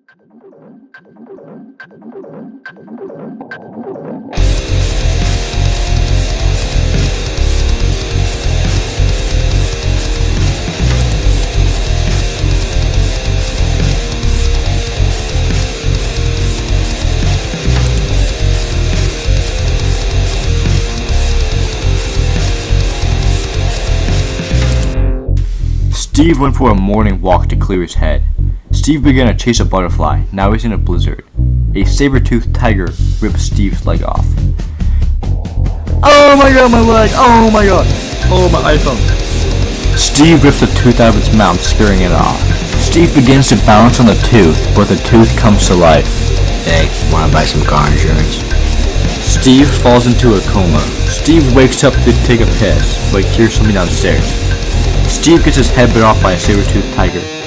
Steve went for a morning walk to clear his head. Steve began to chase a butterfly. Now he's in a blizzard. A saber-toothed tiger ripped Steve's leg off. Oh my god, my leg! Oh my god! Oh, my iPhone! Steve rips the tooth out of its mouth, scaring it off. Steve begins to bounce on the tooth, but the tooth comes to life. Hey, wanna buy some car insurance? Steve falls into a coma. Steve wakes up to take a piss, but hears something downstairs. Steve gets his head bit off by a saber-toothed tiger.